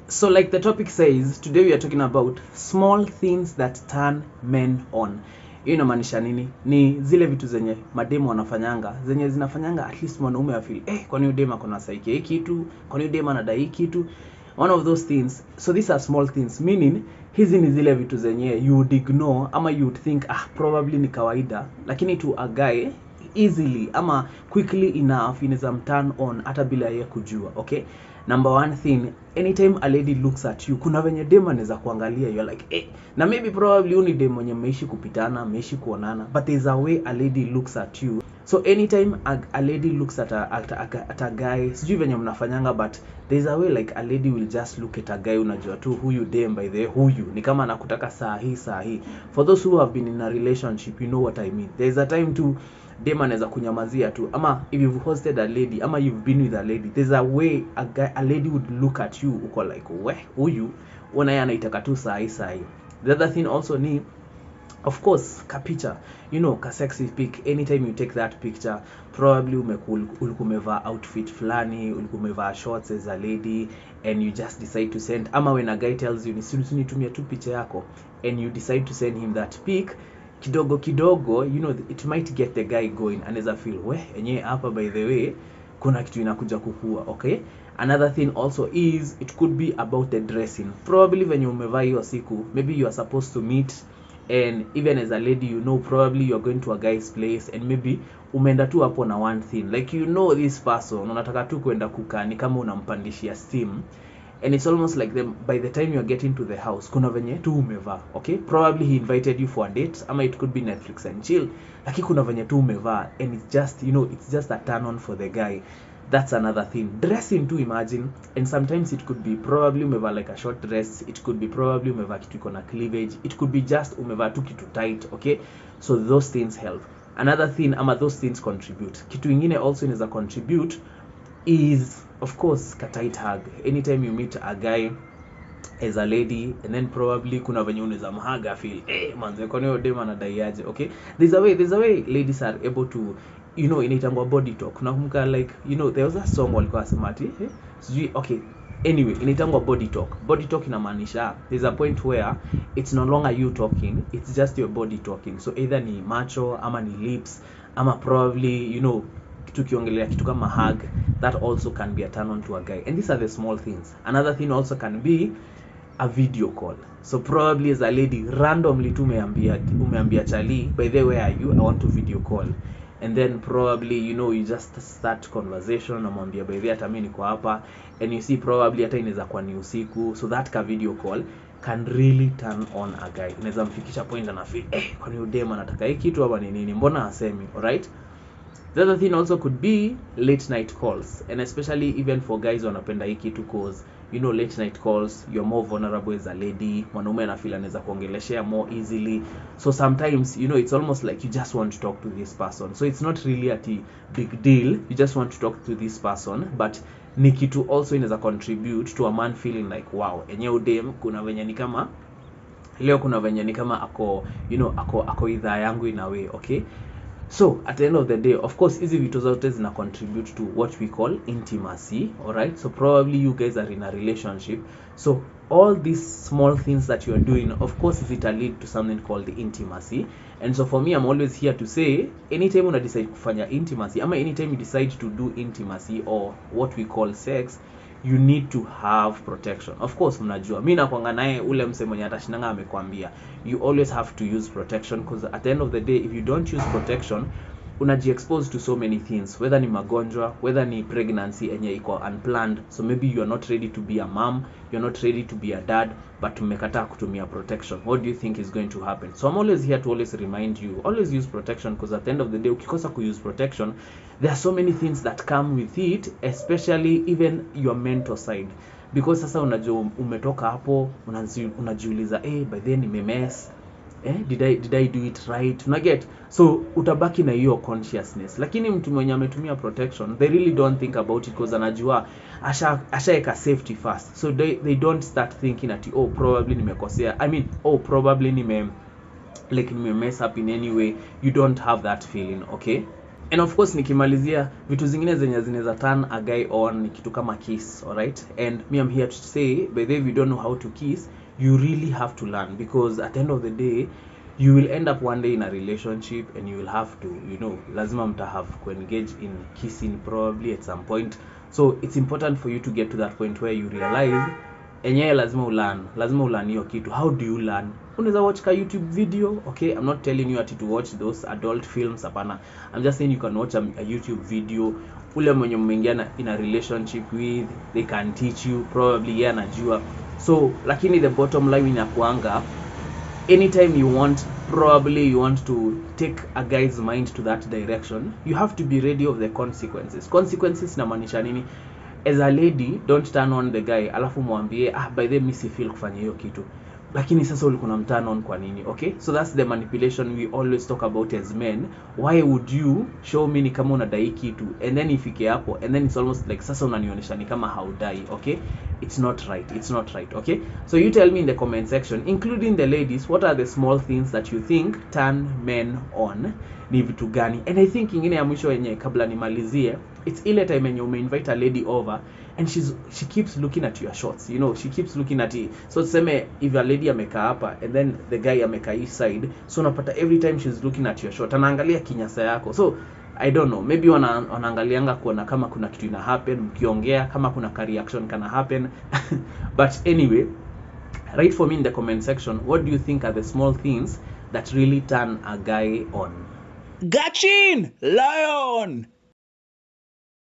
So like the topic says, today we are talking about small things that turn men on. Hiyo inamaanisha nini? Ni zile vitu zenye mademu wanafanyanga, zenye zinafanyanga at least mwanaume afeel, kwani huyu demu akona saiki hii kitu, kwani huyu demu anadai hii kitu. One of those things. So these are small things, meaning hizi ni zile vitu zenye you would ignore ama you would think probably ni kawaida, lakini to a guy easily ama quickly enough inaweza turn on hata bila yeye kujua. Okay, number one thing, anytime a lady looks at you, kuna venye dem anaweza kuangalia, you're like na maybe probably uni dem mwenye mmeishi kupitana, mmeishi kuonana, but there's a way a lady looks at you. So anytime a lady looks at a guy, sijui venye mnafanyanga, but there's a way like a lady will just look at a guy, unajua tu huyu dem by the huyu ni kama anakutaka saa hii. For those who have been in a relationship, you know what I mean. There's a time to dem anaweza kunyamazia tu, ama if you've hosted a lady ama you've been with a lady, there's a way a lady would look at you uko like huyu unaye anaitaka tu saa hii. The other thing also ni, of course, ka picture, ka sexy pic. Anytime you take that picture, probably umevaa outfit flani, umevaa shorts as a lady, and you just decide to send, ama when a guy tells you nitumia tu picha yako, and you decide to send him that pic, kidogo, it might get the guy going, anaweza feel enyewe hapa by the way kuna kitu inakuja kukua. Okay, another thing also is, it could be about the dressing. Probably when you umevaa hiyo siku, maybe you are supposed to meet, and even as a lady, probably you're going to a guy's place, and maybe umeenda tu hapo na one thing, like this person unataka tu kwenda kukaa, ni kama unampandishia steam, and it's almost like by the time you're getting to the house kuna venye tu umevaa. Okay, probably he invited you for a date, ama it could be Netflix and chill, lakini kuna venye tu umevaa, and it's just it's just a turn on for the guy. That's another thing. Dressing too, imagine, and sometimes it could be probably umevaa like a short dress, it could be probably umevaa kitu iko na cleavage, it could be just umevaa tu kitu tight. Okay, so those things help. Another thing, ama those things contribute. Kitu ingine also inaweza contribute is, of course, a tight hug. Anytime you meet a guy as a lady, and then probably kuna venye unaweza mhaga feel manze kwani huyo dem anadaiaje. Okay, there's a way ladies are able to, inaitangwa body talk. Nakumbuka like there was a song walikuwa smart sijui. Okay, anyway, inaitangwa body talk. Body talk inamaanisha there's a point where it's no longer you talking, it's just your body talking. So either ni macho ama ni lips, ama probably tukiongelea kitu kama hug, that also can be a turn on to a guy. And these are the small things. Another thing also can be a video call. So probably as a lady, randomly tu umeambia chali, by the way, where are you? I want to video call. And then probably you just start conversation, namwambia by the way hata mimi niko hapa, and you see probably hata inaweza kuwa ni usiku. So that ka video call can really turn on a guy. Inaweza mfikisha point na feel kwani huyu dem anataka hiki kitu hapa ni nini, mbona hasemi? Alright, the other thing also could be late night calls, and especially even for guys wanapenda hiki kitu cause late night calls, you're more vulnerable as a lady. Mwanaume anafeel anaweza kuongeleshea more easily, so sometimes it's almost like you just want to talk to this person. So it's not really a big deal, you just want to talk to this person, but ni kitu also inaweza contribute to a man feeling like wow, enyewe dem kuna venye ni kama leo, kuna venye ni kama ako idhaa yangu in a way. Okay, so at the end of the day, of course, hizi vitu zote zina contribute to what we call intimacy. Alright, so probably you guys are in a relationship, so all these small things that you are doing, of course, it will lead to something called the intimacy. And so for me, I'm always here to say, anytime you decide kufanya intimacy, ama anytime you decide to do intimacy or what we call sex, you need to have protection. Of course, mnajua mimi nakwanga naye ule mse mwenye atashinanga amekwambia you always have to use protection, because at the end of the day, if you don't use protection, unaji-expose to so many things, whether ni magonjwa, whether ni pregnancy enye iko unplanned. So maybe you are not ready to be a mom, you're not ready to be a dad, but umekataa kutumia protection. What do you think is going to happen? So I'm always here to always remind you, always use protection, because at the end of the day, ukikosa use protection, there are so many things that come with it, especially even your mental side. Because sasa unajua umetoka hapo, unajiuliza by then nimemess, did I do it right? Unaget? So utabaki na hiyo consciousness. Lakini mtu mwenye ametumia protection, they really don't think about it, because anajua ashaeka safety first. So they don't start thinking at probably nimekosea, probably nime mess up in any way. You don't have that feeling. Okay, And of course nikimalizia vitu zingine zenye zinaweza turn a guy on ni kitu kama kiss, alright? And me I'm here to say, by the way, if you don't know how to kiss, you really have to learn, because at the end of the day you will end up one day in a relationship and you will have to, lazima mta have to engage in kissing probably at some point. So it's important for you to get to that point where you realize enyewe lazima ulearn hiyo kitu. How do you learn? Unaweza watch ka YouTube video, okay? I'm not telling you to watch those adult films, hapana. I'm just saying you can watch a YouTube video. Ule mwenye mmeingia in a relationship with, they can teach you, probably yeye anajua. So lakini the bottom line inakuanga, anytime you want to take a guy's mind to that direction, you have to be ready of the consequences. Inamaanisha nini? As a lady, don't turn on the guy alafu mwambie by the way mimi si feel kufanya hiyo kitu, lakini sasa ulikuwa unamturn on kwa nini? Okay, so that's the manipulation we always talk about as men. Why would you show me ni kama unadai kitu and then ifike hapo and then it's almost like sasa unanionyesha ni kama haudai? Okay, it's not right. Okay, so you tell me in the comment section, including the ladies, what are the small things that you think turn men on? Ni vitu gani? And I think ingine ya mwisho yenye kabla nimalizie, it's ile time yenye umeinvite a lady over and she keeps looking at your shots, she keeps looking at it. So tuseme if a lady amekaa hapa and then the guy amekaa east side, so unapata every time she's looking at your shot anaangalia kinyasa yako. So I don't know, maybe wanaangalianga kuona kama kuna kitu ina happen mkiongea, kama kuna ka reaction kana happen. But anyway, write for me in the comment section, what do you think are the small things that really turn a guy on? Gachin Lion!